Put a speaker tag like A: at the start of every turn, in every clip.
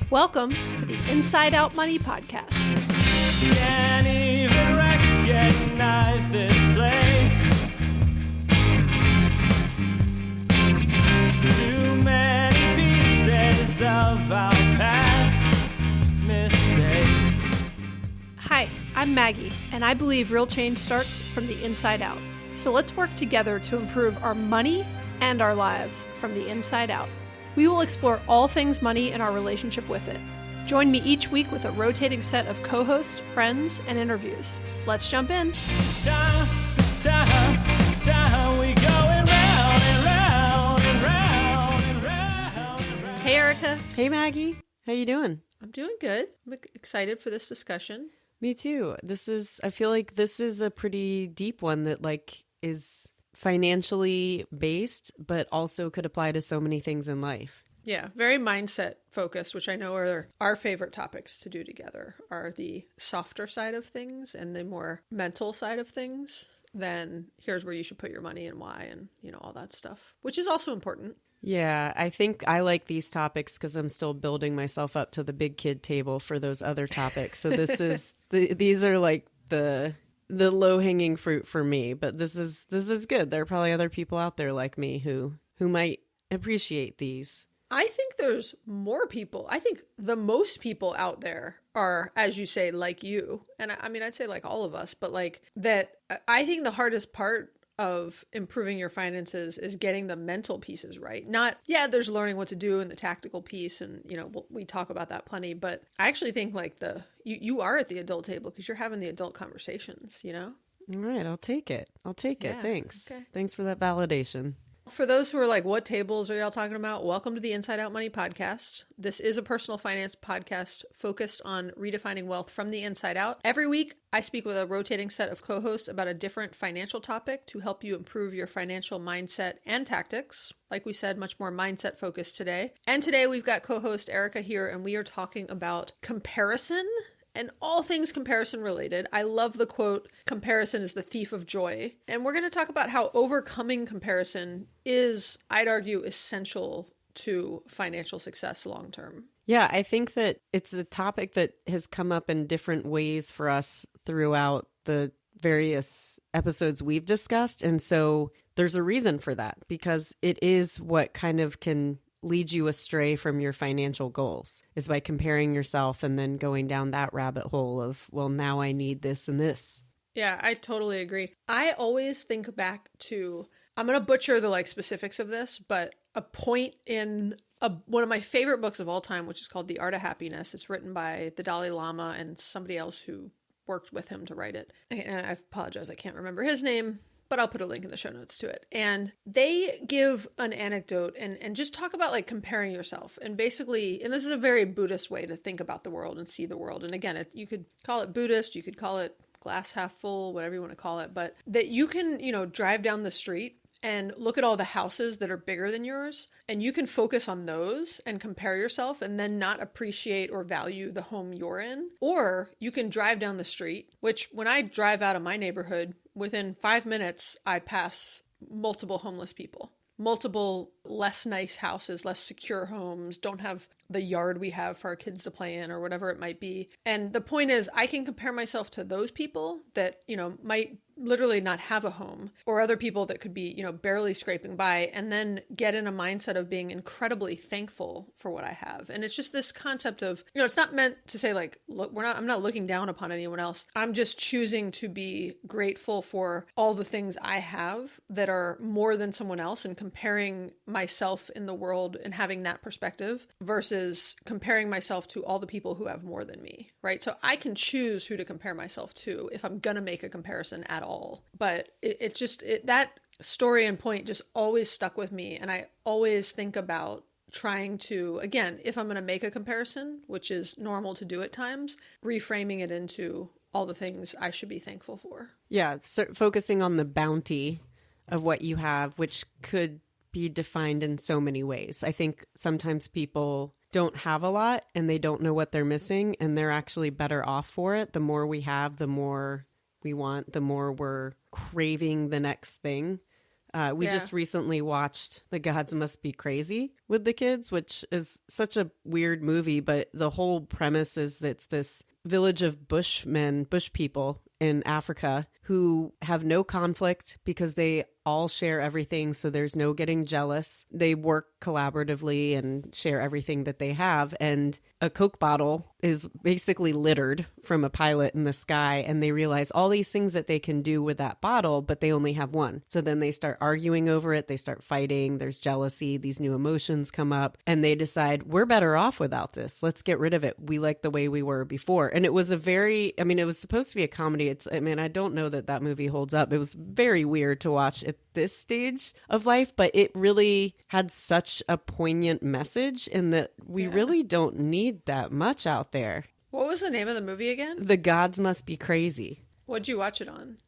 A: Welcome to the Inside Out Money Podcast.
B: Can't even recognize this place. Too many pieces of our past mistakes.
A: Hi, I'm Maggie, and I believe real change starts from the inside out. So let's work together to improve our money and our lives from the inside out. We will explore all things money and our relationship with it. Join me each week with a rotating set of co-hosts, friends, and interviews. Let's jump in.
B: This time, we going round and round and round and round and round.
A: Hey, Erica.
C: Hey, Maggie. How you doing?
A: I'm doing good. I'm excited for this discussion.
C: Me too. I feel like this is a pretty deep one that is financially based, but also could apply to so many things in life.
A: Yeah, very mindset focused, which I know are our favorite topics to do together, are the softer side of things and the more mental side of things. Then here's where you should put your money and why and, all that stuff, which is also important.
C: Yeah, I think I like these topics because I'm still building myself up to the big kid table for those other topics. So this is these are like the low-hanging fruit for me, but this is good. There are probably other people out there like me who might appreciate these.
A: I think there's more people. I think the most people out there are, as you say, like you. And I mean, I'd say like all of us, but like that. I think the hardest part of improving your finances is getting the mental pieces right. There's learning what to do and the tactical piece. And, we talk about that plenty, but I actually think like you are at the adult table because you're having the adult conversations,
C: All right. I'll take it.
A: Yeah,
C: Thanks.
A: okay.
C: Thanks for that validation.
A: For those who are like, what tables are y'all talking about? Welcome to the Inside Out Money Podcast. This is a personal finance podcast focused on redefining wealth from the inside out. Every week, I speak with a rotating set of co-hosts about a different financial topic to help you improve your financial mindset and tactics. Like we said, much more mindset focused today. And today we've got co-host Erica here, and we are talking about comparison and all things comparison related. I love the quote, "Comparison is the thief of joy." And we're going to talk about how overcoming comparison is, I'd argue, essential to financial success long term.
C: Yeah, I think that it's a topic that has come up in different ways for us throughout the various episodes we've discussed. And so there's a reason for that, because it is what kind of can lead you astray from your financial goals, is by comparing yourself and then going down that rabbit hole of, well, now I need this and this.
A: Yeah, I totally agree. I always think back to, I'm going to butcher the specifics of this, but a point in one of my favorite books of all time, which is called The Art of Happiness. It's written by the Dalai Lama and somebody else who worked with him to write it. And I apologize, I can't remember his name, but I'll put a link in the show notes to it. And they give an anecdote and just talk about comparing yourself. And basically, and this is a very Buddhist way to think about the world and see the world. And again, you could call it Buddhist, you could call it glass half full, whatever you want to call it. But that you can, drive down the street and look at all the houses that are bigger than yours, and you can focus on those and compare yourself and then not appreciate or value the home you're in. Or you can drive down the street, which when I drive out of my neighborhood, within 5 minutes, I pass multiple homeless people, multiple less nice houses, less secure homes, don't have the yard we have for our kids to play in or whatever it might be. And the point is, I can compare myself to those people that, might literally not have a home, or other people that could be, barely scraping by, and then get in a mindset of being incredibly thankful for what I have. And it's just this concept of, it's not meant to say look, I'm not looking down upon anyone else. I'm just choosing to be grateful for all the things I have that are more than someone else, and comparing myself in the world and having that perspective versus comparing myself to all the people who have more than me, right? So I can choose who to compare myself to if I'm going to make a comparison at all. But that story and point just always stuck with me. And I always think about trying to, again, if I'm going to make a comparison, which is normal to do at times, reframing it into all the things I should be thankful for.
C: Yeah, so focusing on the bounty of what you have, which could be defined in so many ways. I think sometimes people don't have a lot and they don't know what they're missing, and they're actually better off for it. The more we have, the more we want, the more we're craving the next thing. We
A: Yeah.
C: just recently watched The Gods Must Be Crazy with the kids, which is such a weird movie, but the whole premise is that it's this village of bush people in Africa who have no conflict because they all share everything, so there's no getting jealous. They work collaboratively and share everything that they have, and a Coke bottle is basically littered from a pilot in the sky, and they realize all these things that they can do with that bottle, but they only have one. So then they start arguing over it, they start fighting, there's jealousy, these new emotions come up, and they decide, we're better off without this. Let's get rid of it. We like the way we were before. And it was it was supposed to be a comedy. I don't know that movie holds up. It was very weird to watch at this stage of life, but it really had such a poignant message in that we really don't need that much out there.
A: What was the name of the movie again?
C: The Gods Must Be Crazy.
A: What'd you watch it on?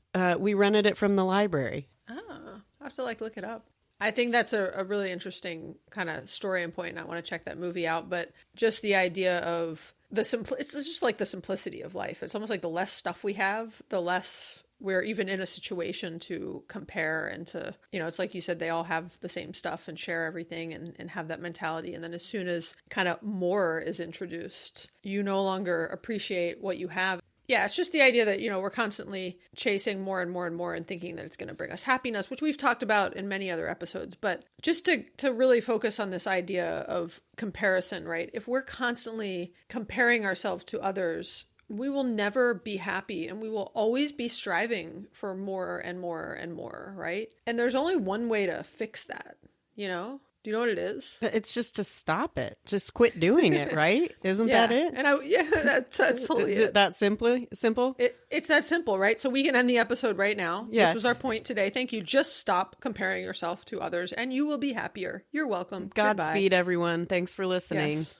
C: We rented it from the library.
A: Oh, I have to look it up. I think that's a really interesting kind of story and point, and I want to check that movie out. But just the idea of it's just like the simplicity of life. It's almost like the less stuff we have, the less we're even in a situation to compare and to, it's like you said, they all have the same stuff and share everything and have that mentality. And then as soon as kind of more is introduced, you no longer appreciate what you have. Yeah, it's just the idea that, we're constantly chasing more and more and more and thinking that it's going to bring us happiness, which we've talked about in many other episodes. But just to really focus on this idea of comparison, right? If we're constantly comparing ourselves to others, we will never be happy, and we will always be striving for more and more and more, right? And there's only one way to fix that, Do you know what it is?
C: It's just to stop it. Just quit doing it, right? Isn't that it?
A: And that's totally
C: Is it that simple?
A: It's that simple, right? So we can end the episode right now.
C: Yeah.
A: This was our point today. Thank you. Just stop comparing yourself to others and you will be happier. You're welcome.
C: Godspeed, everyone. Thanks for listening.
A: Yes.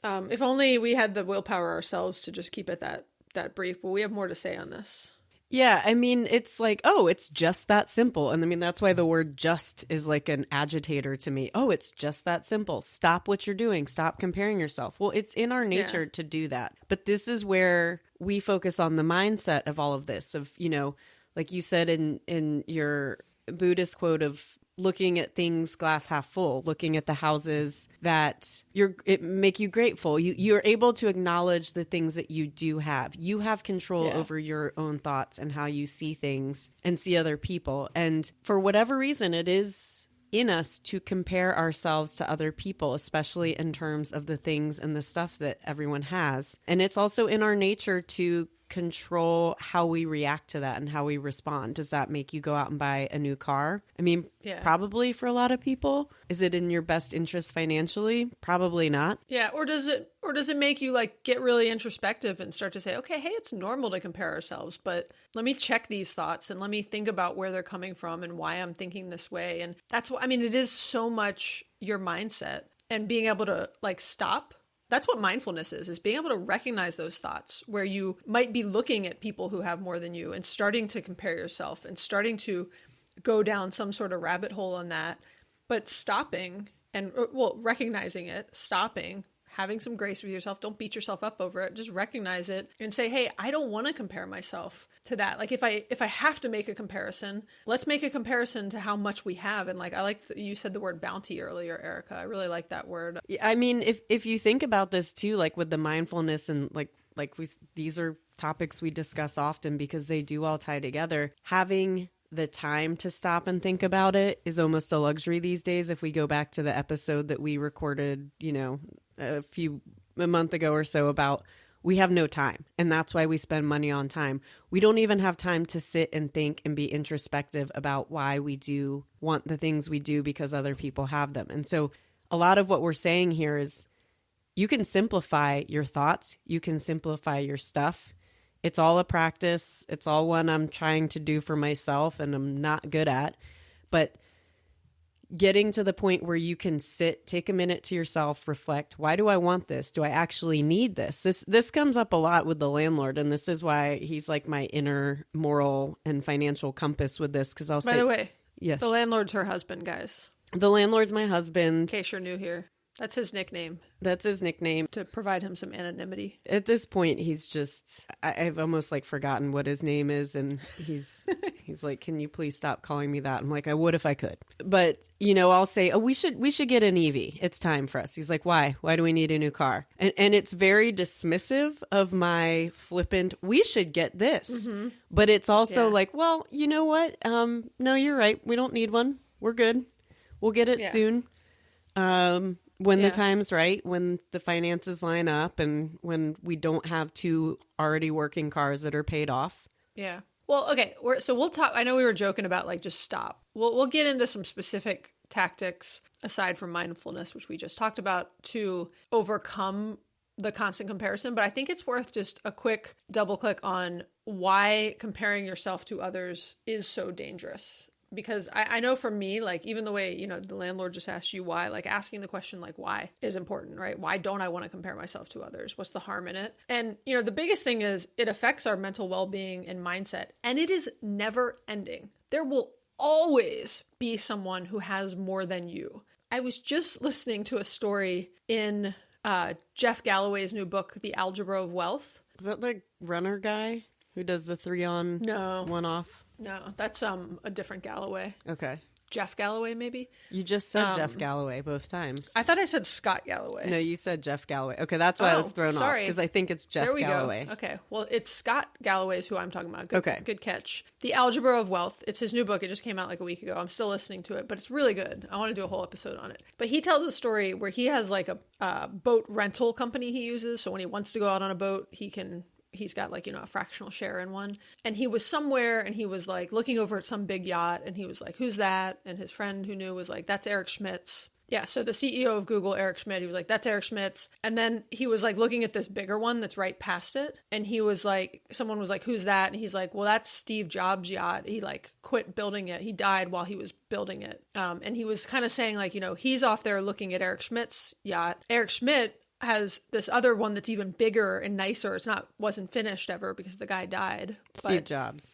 A: If only we had the willpower ourselves to just keep it that brief, but we have more to say on this.
C: Yeah, it's like, it's just that simple. And that's why the word just is like an agitator to me. Oh, it's just that simple. Stop what you're doing. Stop comparing yourself. Well, it's in our nature to do that. But this is where we focus on the mindset of all of this, of, like you said in your Buddhist quote of looking at things glass half full, looking at the houses that make you grateful. You're able to acknowledge the things that you do have. You have control over your own thoughts and how you see things and see other people. And for whatever reason, it is in us to compare ourselves to other people, especially in terms of the things and the stuff that everyone has. And it's also in our nature to control how we react to that and how we respond. Does that make you go out and buy a new car? Probably for a lot of people. Is it in your best interest financially? Probably not.
A: Yeah, or does it make you get really introspective and start to say, okay, hey, it's normal to compare ourselves, but let me check these thoughts and let me think about where they're coming from and why I'm thinking this way. And that's what it is, so much your mindset and being able to stop. That's what mindfulness is being able to recognize those thoughts where you might be looking at people who have more than you and starting to compare yourself and starting to go down some sort of rabbit hole on that, but stopping and, recognizing it, stopping, having some grace with yourself. Don't beat yourself up over it. Just recognize it and say, hey, I don't want to compare myself to that. If I have to make a comparison, let's make a comparison to how much we have. And I like you said the word bounty earlier, Erica. I really like that word.
C: If you think about this too, with the mindfulness and these are topics we discuss often because they do all tie together. Having the time to stop and think about it is almost a luxury these days. If we go back to the episode that we recorded, a month ago or so about we have no time, and that's why we spend money on time. We don't even have time to sit and think and be introspective about why we do want the things we do because other people have them. And so a lot of what we're saying here is you can simplify your thoughts. You can simplify your stuff. It's all a practice. It's all one I'm trying to do for myself and I'm not good at. But getting to the point where you can sit, take a minute to yourself, reflect, why do I want this? Do I actually need this? This comes up a lot with the landlord, and this is why he's my inner moral and financial compass with this, because I'll say...
A: By the way,
C: yes,
A: the landlord's her husband, guys.
C: The landlord's my husband.
A: In case you're new here. That's his nickname
C: That's his nickname.
A: to provide him some anonymity.
C: At this point, he's just, I've almost like forgotten what his name is. And he's like, can you please stop calling me that? I'm like, I would if I could. But, you know, I'll say, oh, we should get an EV. It's time for us. He's like, why? Why do we need a new car? And it's very dismissive of my flippant, we should get this. Mm-hmm. But it's also like, well, you know what? No, you're right. We don't need one. We're good. We'll get it soon. When the time's right, when the finances line up and when we don't have two already working cars that are paid off.
A: Yeah. Well, okay. So we'll talk. I know we were joking about like just stop. We'll get into some specific tactics aside from mindfulness, which we just talked about, to overcome the constant comparison. But I think it's worth just a quick double click on why comparing yourself to others is so dangerous. Because I know for me, like even the way, you know, the landlord just asked you why, like asking the question like why is important, right? Why don't I want to compare myself to others? What's the harm in it? And, you know, the biggest thing is it affects our mental well-being and mindset, and it is never ending. There will always be someone who has more than you. I was just listening to a story in Jeff Galloway's new book, The Algebra of Wealth.
C: Is that the runner guy who does the 3 on,
A: No.
C: 1 off?
A: No, that's a different Galloway.
C: Okay.
A: Jeff Galloway, maybe?
C: You just said Jeff Galloway both times.
A: I thought I said Scott Galloway.
C: No, you said Jeff Galloway. Okay, that's why I was thrown off, because I think it's Jeff
A: There we
C: Galloway.
A: go. Okay, well, it's Scott Galloway is who I'm talking about. Good,
C: Okay.
A: Good catch. The Algebra of Wealth. It's his new book. It just came out like a week ago. I'm still listening to it, but it's really good. I want to do a whole episode on it. But he tells a story where he has like a boat rental company he uses. So when he wants to go out on a boat, he's got like, you know, a fractional share in one. And he was somewhere and he was like looking over at some big yacht and he was like, who's that? And his friend who knew was like, that's Eric Schmidt's. Yeah. So the CEO of Google, Eric Schmidt, he was like, that's Eric Schmidt's. And then he was like looking at this bigger one that's right past it. And he was like, someone was like, who's that? And he's like, well, that's Steve Jobs' yacht. He like quit building it. He died while he was building it. And he was kind of saying like, you know, he's off there looking at Eric Schmidt's yacht. Eric Schmidt has this other one that's even bigger and nicer. Wasn't finished ever because the guy died.
C: Steve Jobs,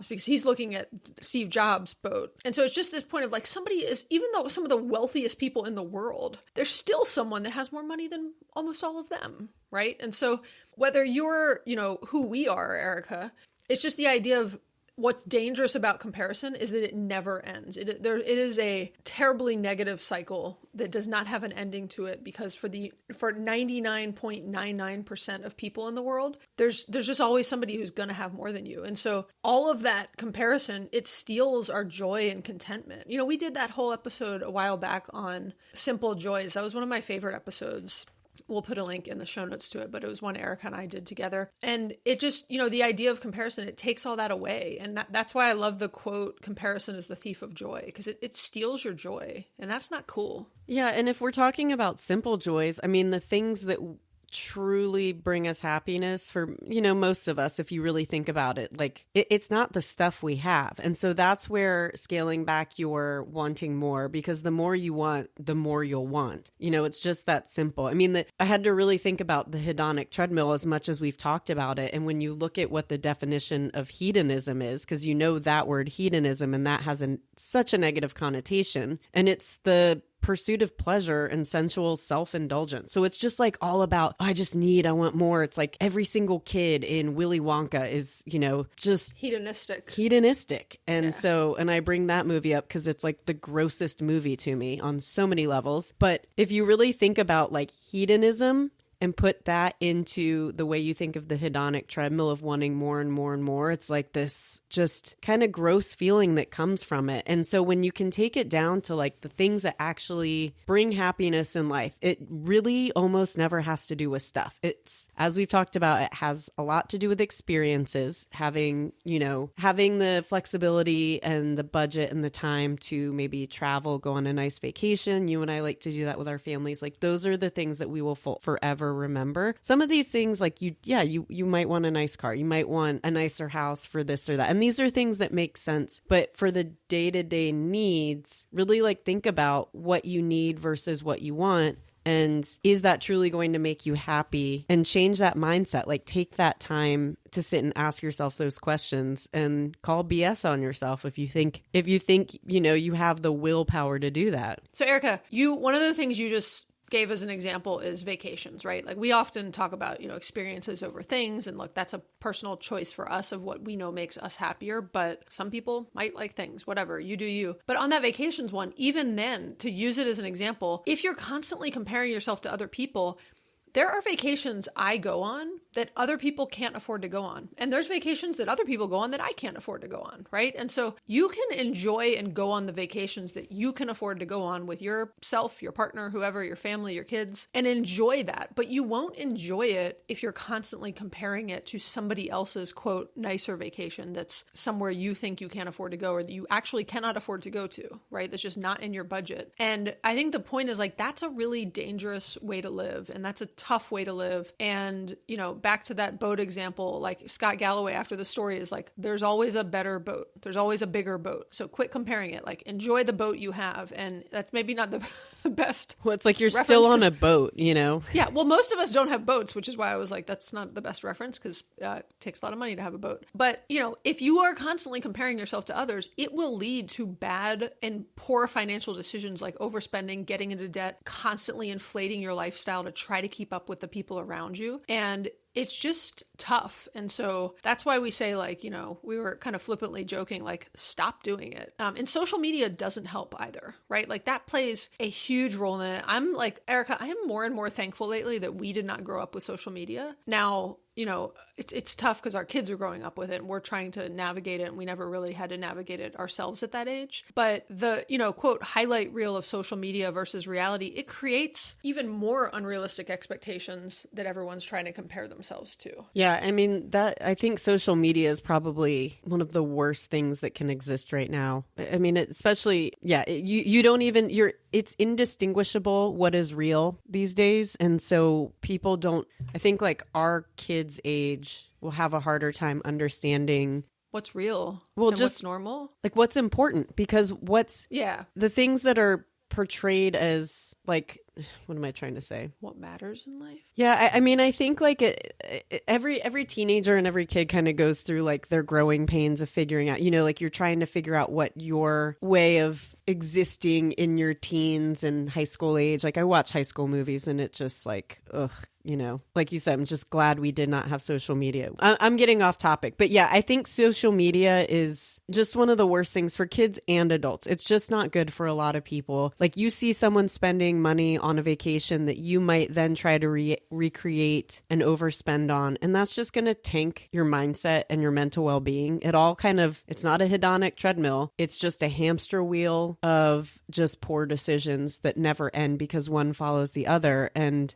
A: because he's looking at Steve Jobs' boat. And so it's just this point of like somebody is, even though some of the wealthiest people in the world, there's still someone that has more money than almost all of them, right? And so whether you're, you know, who we are, Erica, it's just the idea of what's dangerous about comparison is that it never ends. It is a terribly negative cycle that does not have an ending to it, because for 99.99% of people in the world, there's just always somebody who's going to have more than you. And so all of that comparison, it steals our joy and contentment. You know, we did that whole episode a while back on simple joys. That was one of my favorite episodes. We'll put a link in the show notes to it, but it was one Erica and I did together. And it just, you know, the idea of comparison, it takes all that away. And that's why I love the quote, comparison is the thief of joy, because it steals your joy. And that's not cool.
C: Yeah. And if we're talking about simple joys, I mean, the things that truly bring us happiness for, you know, most of us, if you really think about it, like it's not the stuff we have. And so that's where scaling back your wanting more, because the more you want, the more you'll want. You know, it's just that simple. I mean, I had to really think about the hedonic treadmill as much as we've talked about it. And when you look at what the definition of hedonism is, because you know that word hedonism, and that has such a negative connotation, and it's the pursuit of pleasure and sensual self-indulgence. So it's just like all about, I want more. It's like every single kid in Willy Wonka is, you know, just hedonistic. And so, and I bring that movie up because it's like the grossest movie to me on so many levels. But if you really think about like hedonism and put that into the way you think of the hedonic treadmill of wanting more and more and more, it's like this just kind of gross feeling that comes from it. And so when you can take it down to like the things that actually bring happiness in life, it really almost never has to do with stuff. It's, as we've talked about, it has a lot to do with experiences, having the flexibility and the budget and the time to maybe travel, go on a nice vacation. You and I like to do that with our families. Like those are the things that we will forever remember. Some of these things, like you might want a nice car, you might want a nicer house for this or that. And these are things that make sense. But for the day-to-day needs, really like think about what you need versus what you want. And is that truly going to make you happy? And change that mindset. Like take that time to sit and ask yourself those questions and call BS on yourself if you think, you know, you have the willpower to do that.
A: So Erica, one of the things you just gave as an example is vacations, right? Like we often talk about, experiences over things. And look, that's a personal choice for us of what we know makes us happier. But some people might like things, whatever, you do you. But on that vacations one, even then, to use it as an example, if you're constantly comparing yourself to other people, there are vacations I go on that other people can't afford to go on. And there's vacations that other people go on that I can't afford to go on, right? And so you can enjoy and go on the vacations that you can afford to go on with yourself, your partner, whoever, your family, your kids, and enjoy that. But you won't enjoy it if you're constantly comparing it to somebody else's, quote, nicer vacation that's somewhere you think you can't afford to go or that you actually cannot afford to go to, right? That's just not in your budget. And I think the point is like, that's a really dangerous way to live. And that's a tough way to live. And, back to that boat example, like Scott Galloway after the story is like, there's always a better boat. There's always a bigger boat. So quit comparing it. Like enjoy the boat you have. And that's maybe not the best.
C: Well, it's like you're still on a boat, Yeah.
A: Well, most of us don't have boats, which is why I was like, that's not the best reference because it takes a lot of money to have a boat. But, if you are constantly comparing yourself to others, it will lead to bad and poor financial decisions like overspending, getting into debt, constantly inflating your lifestyle to try to keep up with the people around you. And it's just tough. And so that's why we say like, we were kind of flippantly joking, like stop doing it. And social media doesn't help either, right? Like that plays a huge role in it. I'm like, Erica, I am more and more thankful lately that we did not grow up with social media. Now, it's tough because our kids are growing up with it and we're trying to navigate it and we never really had to navigate it ourselves at that age. But the, quote, highlight reel of social media versus reality, it creates even more unrealistic expectations that everyone's trying to compare themselves to.
C: Yeah, I mean, I think social media is probably one of the worst things that can exist right now. I mean, especially, you don't even, it's indistinguishable what is real these days. And so people don't, I think like our kids' age will have a harder time understanding
A: what's real.
C: Well,
A: and
C: just
A: what's normal.
C: Like what's important, because the things that are portrayed as like, what am I trying to say?
A: What matters in life?
C: Yeah, I mean, I think like every teenager and every kid kind of goes through like their growing pains of figuring out, like you're trying to figure out what your way of existing in your teens and high school age. Like I watch high school movies and it's just like, ugh. Like you said, I'm just glad we did not have social media. I'm getting off topic, but yeah, I think social media is just one of the worst things for kids and adults. It's just not good for a lot of people. Like you see someone spending money on a vacation that you might then try to recreate and overspend on. And that's just going to tank your mindset and your mental well-being. It's not a hedonic treadmill. It's just a hamster wheel of just poor decisions that never end because one follows the other. And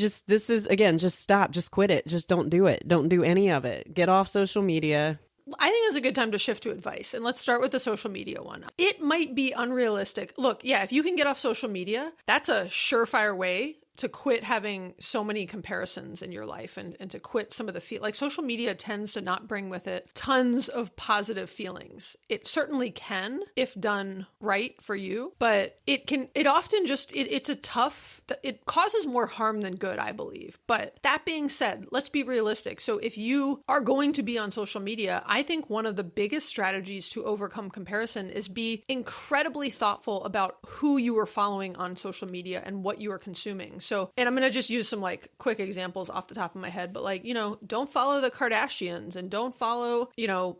C: just stop, just quit it. Just don't do it. Don't do any of it. Get off social media.
A: I think it's a good time to shift to advice. And let's start with the social media one. It might be unrealistic. Look, if you can get off social media, that's a surefire way to quit having so many comparisons in your life and to quit some of the like social media tends to not bring with it tons of positive feelings. It certainly can if done right for you, but it causes more harm than good, I believe. But that being said, let's be realistic. So if you are going to be on social media, I think one of the biggest strategies to overcome comparison is be incredibly thoughtful about who you are following on social media and what you are consuming. So, and I'm going to just use some like quick examples off the top of my head, but like, don't follow the Kardashians and don't follow,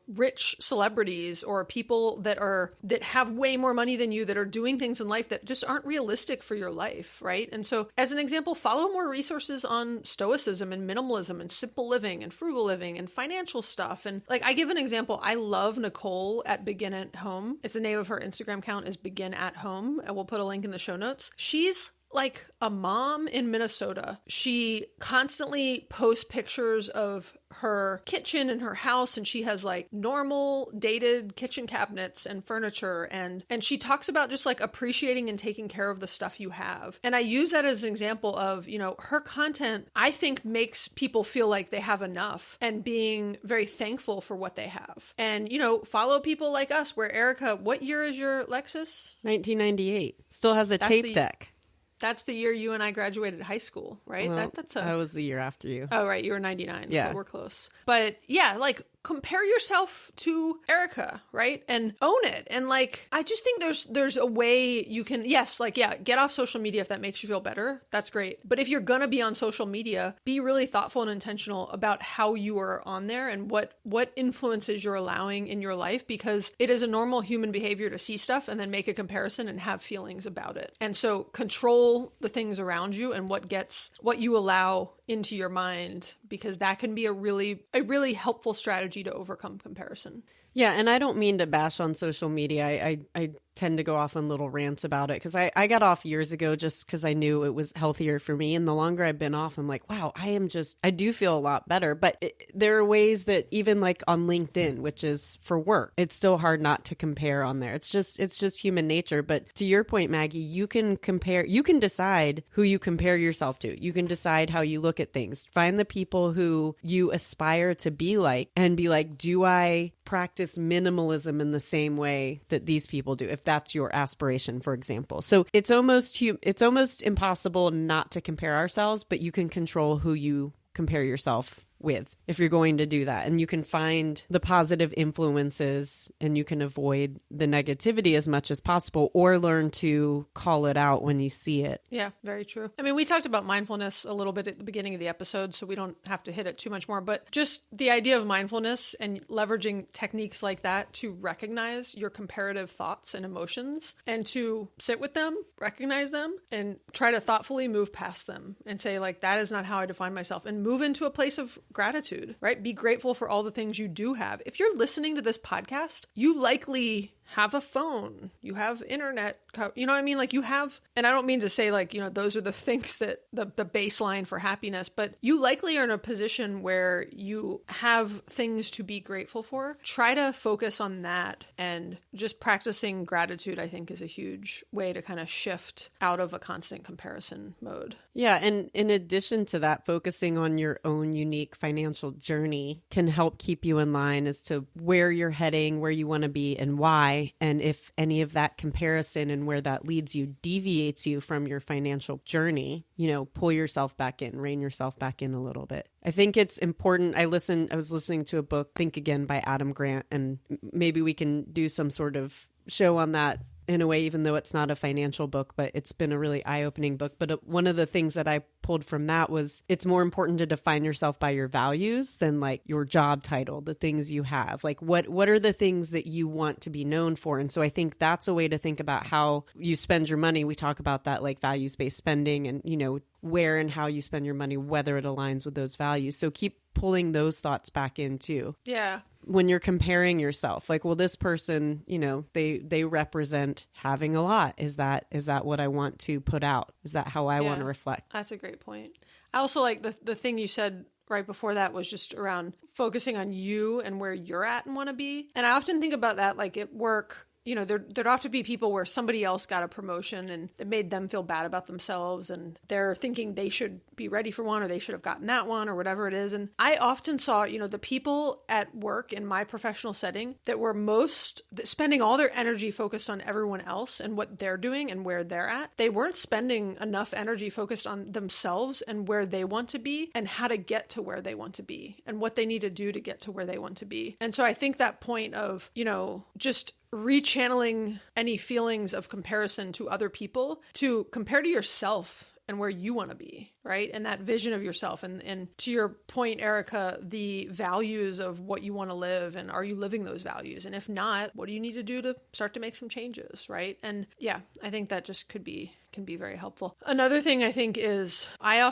A: rich celebrities or people that have way more money than you that are doing things in life that just aren't realistic for your life. Right. And so as an example, follow more resources on stoicism and minimalism and simple living and frugal living and financial stuff. And like, I give an example. I love Nicole at Begin at Home. It's the name of her Instagram account is Begin at Home. And we'll put a link in the show notes. She's like a mom in Minnesota. She constantly posts pictures of her kitchen and her house, and she has like normal dated kitchen cabinets and furniture, and she talks about just like appreciating and taking care of the stuff you have. And I use that as an example of, her content, I think, makes people feel like they have enough and being very thankful for what they have. And, follow people like us where, Erica, what year is your Lexus?
C: 1998. Still has a tape deck.
A: That's the year you and I graduated high school, right?
C: Well, I was the year after you.
A: Oh, right. You were 99.
C: Yeah.
A: But we're close. But yeah, like compare yourself to Erica, right? And own it. And like, I just think there's a way you can, yes, like, yeah, get off social media if that makes you feel better. That's great. But if you're going to be on social media, be really thoughtful and intentional about how you are on there and what influences you're allowing in your life, because it is a normal human behavior to see stuff and then make a comparison and have feelings about it. And so control the things around you and what you allow into your mind, because that can be a really helpful strategy to overcome comparison.
C: Yeah, and I don't mean to bash on social media. I tend to go off on little rants about it because I got off years ago just because I knew it was healthier for me. And the longer I've been off, I'm like, wow, I do feel a lot better. But there are ways that even like on LinkedIn, which is for work, it's still hard not to compare on there. It's just human nature. But to your point, Maggie, you can decide who you compare yourself to. You can decide how you look at things. Find the people who you aspire to be like and be like, do I practice minimalism in the same way that these people do, if that's your aspiration, for example. So it's almost impossible not to compare ourselves, but you can control who you compare yourself with if you're going to do that. And you can find the positive influences and you can avoid the negativity as much as possible, or learn to call it out when you see it.
A: Yeah, very true. I mean, we talked about mindfulness a little bit at the beginning of the episode, so we don't have to hit it too much more, but just the idea of mindfulness and leveraging techniques like that to recognize your comparative thoughts and emotions and to sit with them, recognize them, and try to thoughtfully move past them and say, like, that is not how I define myself, and move into a place of gratitude, right? Be grateful for all the things you do have. If you're listening to this podcast, you likely have a phone, you have internet, you know what I mean? Like you have, and I don't mean to say like, you know, those are the things that the baseline for happiness, but you likely are in a position where you have things to be grateful for. Try to focus on that, and just practicing gratitude, I think, is a huge way to kind of shift out of a constant comparison mode.
C: Yeah. And in addition to that, focusing on your own unique financial journey can help keep you in line as to where you're heading, where you want to be, and why. And if any of that comparison and where that leads you deviates you from your financial journey, you know, pull yourself back in, rein yourself back in a little bit. I think it's important. I was listening to a book, Think Again by Adam Grant, and maybe we can do some sort of show on that in a way, even though it's not a financial book, but it's been a really eye-opening book. But one of the things that I pulled from that was it's more important to define yourself by your values than like your job title, the things you have. Like what are the things that you want to be known for? And so I think that's a way to think about how you spend your money. We talk about that, like values-based spending, and, you know, where and how you spend your money, whether it aligns with those values. So keep pulling those thoughts back in too.
A: Yeah.
C: When you're comparing yourself, like, well, this person, you know, they represent having a lot. Is that what I want to put out? Is that how I want to reflect?
A: That's a great point. I also like the thing you said right before that was just around focusing on you and where you're at and want to be. And I often think about that, like at work. You know, there'd often be people where somebody else got a promotion and it made them feel bad about themselves, and they're thinking they should be ready for one, or they should have gotten that one, or whatever it is. And I often saw, you know, the people at work in my professional setting that were spending all their energy focused on everyone else and what they're doing and where they're at. They weren't spending enough energy focused on themselves and where they want to be and how to get to where they want to be and what they need to do to get to where they want to be. And so I think that point of, you know, just rechanneling any feelings of comparison to other people to compare to yourself and where you want to be, right? And that vision of yourself. And to your point, Erica, the values of what you want to live, and are you living those values? And if not, what do you need to do to start to make some changes, right? And yeah, I think that just can be very helpful. Another thing I think is I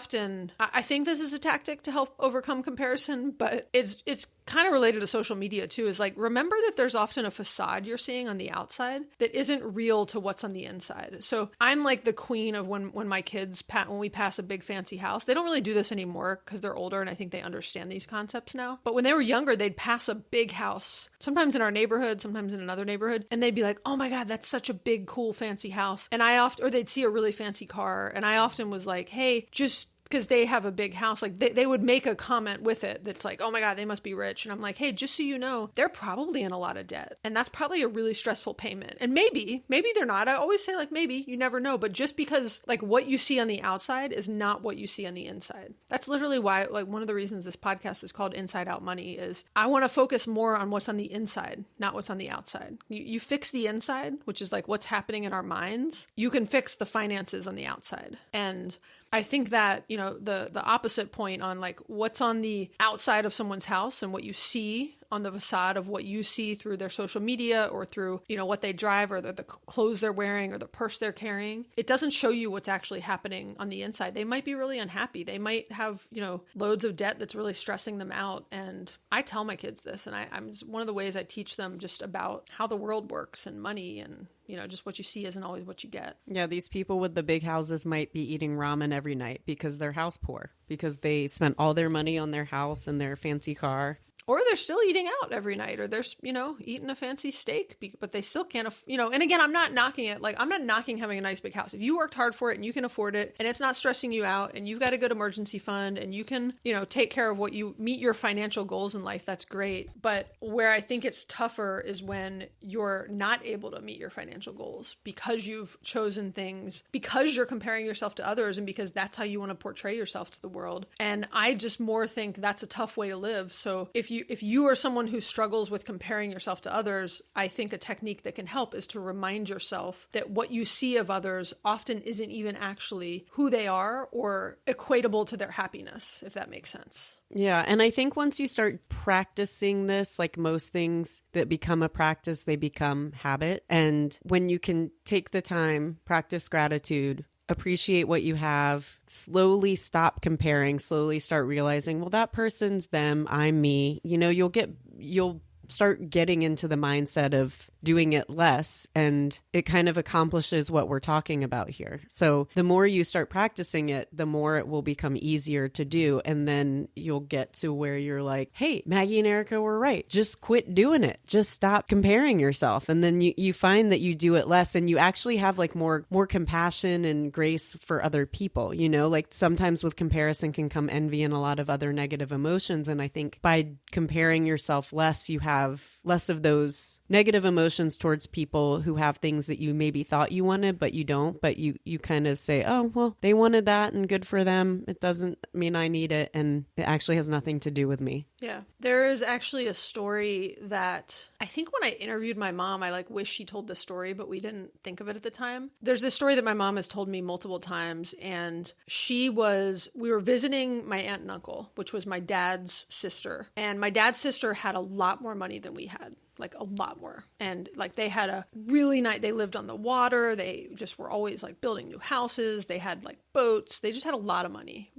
A: think this is a tactic to help overcome comparison, but it's kind of related to social media too, is like, remember that there's often a facade you're seeing on the outside that isn't real to what's on the inside. So I'm like the queen of when my kids, when we pass a big fancy house, they don't really do this anymore because they're older and I think they understand these concepts now. But when they were younger, they'd pass a big house, sometimes in our neighborhood, sometimes in another neighborhood, and they'd be like, oh my God, that's such a big, cool, fancy house. And or they'd see a really fancy car. And I often was like, hey, just because they have a big house, like they would make a comment with it that's like, oh my God, they must be rich. And I'm like, hey, just so you know, they're probably in a lot of debt. And that's probably a really stressful payment. And maybe they're not. I always say like, maybe, you never know. But just because like what you see on the outside is not what you see on the inside. That's literally why, like, one of the reasons this podcast is called Inside Out Money is I want to focus more on what's on the inside, not what's on the outside. You fix the inside, which is like what's happening in our minds, you can fix the finances on the outside. And I think that, you know, the opposite point on like what's on the outside of someone's house and what you see on the facade of what you see through their social media or through, you know, what they drive or the clothes they're wearing or the purse they're carrying, it doesn't show you what's actually happening on the inside. They might be really unhappy. They might have, you know, loads of debt that's really stressing them out. And I tell my kids this, and I'm one of the ways I teach them just about how the world works and money and, you know, just what you see isn't always what you get.
C: Yeah, these people with the big houses might be eating ramen every night because they're house poor, because they spent all their money on their house and their fancy car.
A: Or they're still eating out every night, or they're, you know, eating a fancy steak, but they still can't, you know, and again, I'm not knocking it. Like, I'm not knocking having a nice big house. If you worked hard for it and you can afford it and it's not stressing you out and you've got a good emergency fund and you can, you know, take care of what you meet your financial goals in life, that's great. But where I think it's tougher is when you're not able to meet your financial goals because you've chosen things, because you're comparing yourself to others and because that's how you want to portray yourself to the world. And I just more think that's a tough way to live. So if you are someone who struggles with comparing yourself to others, I think a technique that can help is to remind yourself that what you see of others often isn't even actually who they are or equatable to their happiness, if that makes sense.
C: Yeah. And I think once you start practicing this, like most things that become a practice, they become habit. And when you can take the time, practice gratitude, appreciate what you have, slowly stop comparing, slowly start realizing, well, that person's them, I'm me. You know, you'll start getting into the mindset of doing it less, and it kind of accomplishes what we're talking about here. So the more you start practicing it, the more it will become easier to do. And then you'll get to where you're like, hey, Maggie and Erica were right. Just quit doing it. Just stop comparing yourself. And then you find that you do it less and you actually have like more compassion and grace for other people. You know, like sometimes with comparison can come envy and a lot of other negative emotions. And I think by comparing yourself less, you have less of those negative emotions towards people who have things that you maybe thought you wanted, but you don't. But you kind of say, oh, well, they wanted that and good for them. It doesn't mean I need it. And it actually has nothing to do with me.
A: Yeah. There is actually a story that I think when I interviewed my mom, I like wish she told the story, but we didn't think of it at the time. There's this story that my mom has told me multiple times. And we were visiting my aunt and uncle, which was my dad's sister. And my dad's sister had a lot more money than we had. Like a lot more. And like they had a really nice, they lived on the water. They just were always like building new houses. They had like boats. They just had a lot of money,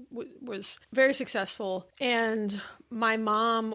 A: was very successful. And my mom,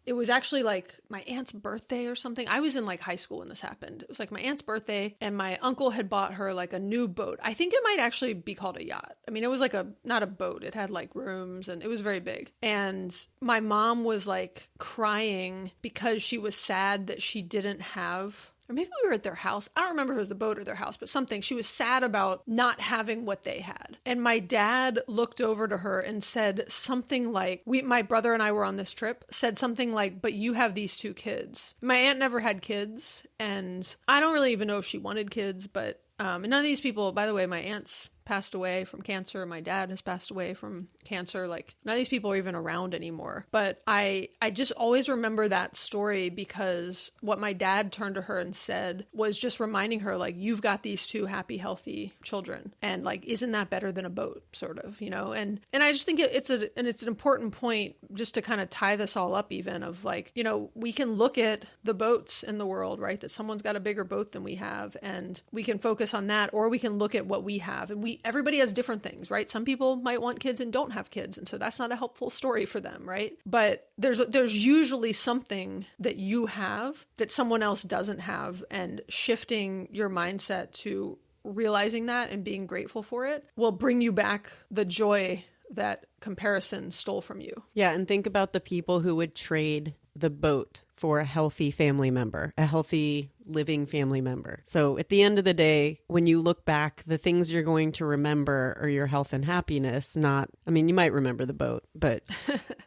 A: it was actually like my aunt's birthday or something. I was in like high school when this happened. It was like my aunt's birthday and my uncle had bought her like a new boat. I think it might actually be called a yacht. I mean, it was like not a boat. It had like rooms and it was very big. And my mom was like crying because she was sad that she didn't have, or maybe we were at their house. I don't remember if it was the boat or their house, but something. She was sad about not having what they had. And my dad looked over to her and said something like, my brother and I were on this trip, said something like, but you have these two kids. My aunt never had kids, and I don't really even know if she wanted kids, but and none of these people, by the way, my aunt's passed away from cancer. My dad has passed away from cancer. Like none of these people are even around anymore. But I just always remember that story because what my dad turned to her and said was just reminding her like, you've got these two happy, healthy children. And like, isn't that better than a boat sort of, you know? And I just think it's an important point just to kind of tie this all up even of like, you know, we can look at the boats in the world, right? That someone's got a bigger boat than we have and we can focus on that, or we can look at what we have and everybody has different things, right? Some people might want kids and don't have kids. And so that's not a helpful story for them, right? But there's usually something that you have that someone else doesn't have, and shifting your mindset to realizing that and being grateful for it will bring you back the joy that comparison stole from you.
C: Yeah. And think about the people who would trade the boat for a healthy family member, a healthy living family member. So at the end of the day, when you look back, the things you're going to remember are your health and happiness, not, I mean, you might remember the boat, but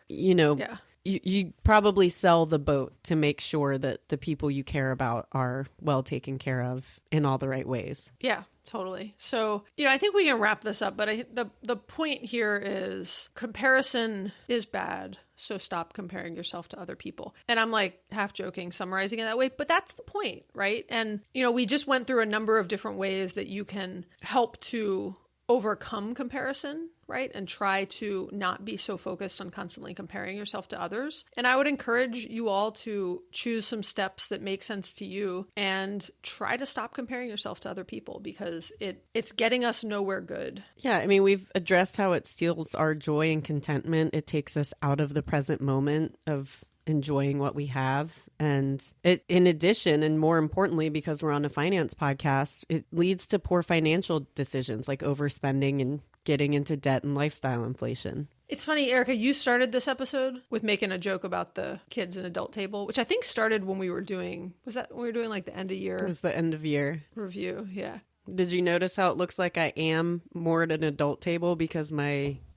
C: you know,
A: Yeah.
C: you probably sell the boat to make sure that the people you care about are well taken care of in all the right ways.
A: Yeah, totally. So, I think we can wrap this up, but the point here is comparison is bad. So stop comparing yourself to other people. And I'm like half joking, summarizing it that way, but that's the point, right? And, we just went through a number of different ways that you can help to overcome comparison, right? And try to not be so focused on constantly comparing yourself to others. And I would encourage you all to choose some steps that make sense to you and try to stop comparing yourself to other people, because it's getting us nowhere good.
C: Yeah, I mean, we've addressed how it steals our joy and contentment. It takes us out of the present moment of enjoying what we have. And it, in addition, and more importantly, because we're on a finance podcast, it leads to poor financial decisions like overspending and getting into debt and lifestyle inflation.
A: It's funny, Erica, you started this episode with making a joke about the kids and adult table, which I think started when we were doing, like the end of year?
C: It was the end of year
A: Review, yeah.
C: Did you notice how it looks like I am more at an adult table because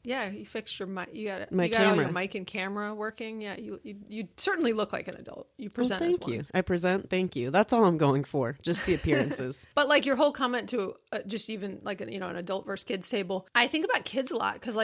A: Yeah, you fixed your mic. You got
C: my
A: all
C: camera.
A: your mic and camera working. Yeah, you certainly look like an adult. You
C: Well,
A: present as
C: thank
A: one.
C: you. I present. Thank you. That's all I'm going for. Just the appearances.
A: But like your whole comment to just even like an adult versus kids table, I think about kids a lot because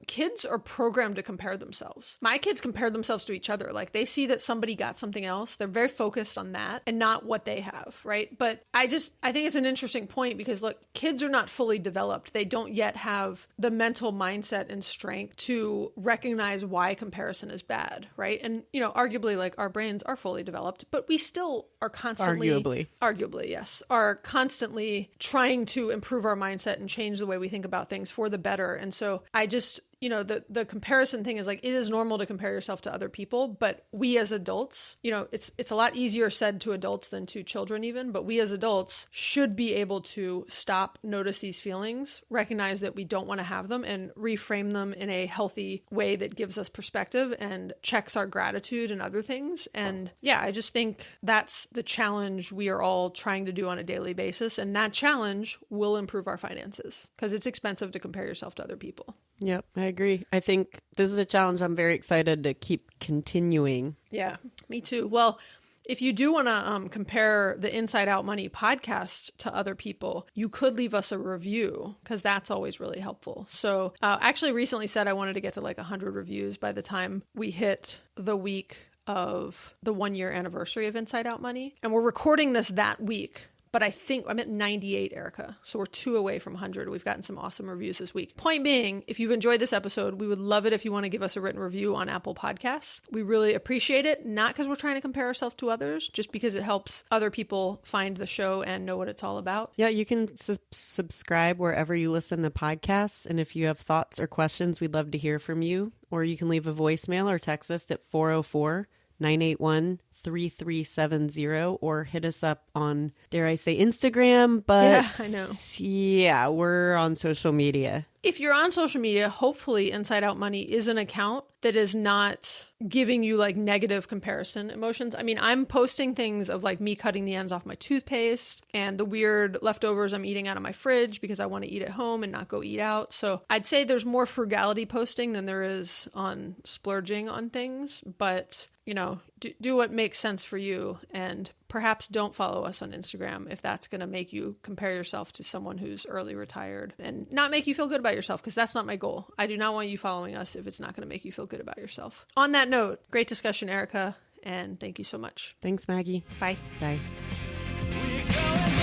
A: kids are programmed to compare themselves. My kids compare themselves to each other. Like they see that somebody got something else. They're very focused on that and not what they have, right? But I think it's an interesting point because look, kids are not fully developed. They don't yet have the mental mindset and strength to recognize why comparison is bad, right? And arguably like our brains are fully developed, but we still are constantly arguably yes, are constantly trying to improve our mindset and change the way we think about things for the better. And so I just the comparison thing is like, it is normal to compare yourself to other people, but we as adults, it's a lot easier said to adults than to children even, but we as adults should be able to stop, notice these feelings, recognize that we don't want to have them, and reframe them in a healthy way that gives us perspective and checks our gratitude and other things. And yeah, I just think that's the challenge we are all trying to do on a daily basis. And that challenge will improve our finances because it's expensive to compare yourself to other people.
C: Yep, I agree. I think this is a challenge I'm very excited to keep continuing.
A: Yeah, me too. Well, if you do want to compare the Inside Out Money podcast to other people, you could leave us a review because that's always really helpful. So I actually recently said I wanted to get to like 100 reviews by the time we hit the week of the 1-year anniversary of Inside Out Money. And we're recording this that week. But I think I'm at 98, Erica. So we're 2 away from 100. We've gotten some awesome reviews this week. Point being, if you've enjoyed this episode, we would love it if you want to give us a written review on Apple Podcasts. We really appreciate it, not because we're trying to compare ourselves to others, just because it helps other people find the show and know what it's all about.
C: Yeah, you can subscribe wherever you listen to podcasts. And if you have thoughts or questions, we'd love to hear from you. Or you can leave a voicemail or text us at 404-981-3370 or hit us up on, dare I say, Instagram. But
A: yeah, I know.
C: Yeah, we're on social media.
A: If you're on social media, hopefully Inside Out Money is an account that is not giving you like negative comparison emotions. I mean, I'm posting things of like me cutting the ends off my toothpaste and the weird leftovers I'm eating out of my fridge because I want to eat at home and not go eat out. So I'd say there's more frugality posting than there is on splurging on things. But, do what makes sense for you, and perhaps don't follow us on Instagram if that's going to make you compare yourself to someone who's early retired and not make you feel good about yourself, because that's not my goal. I do not want you following us if it's not going to make you feel good about yourself. On that note, great discussion, Erica, and thank you so much.
C: Thanks, Maggie.
A: Bye.
C: Bye.
B: We're going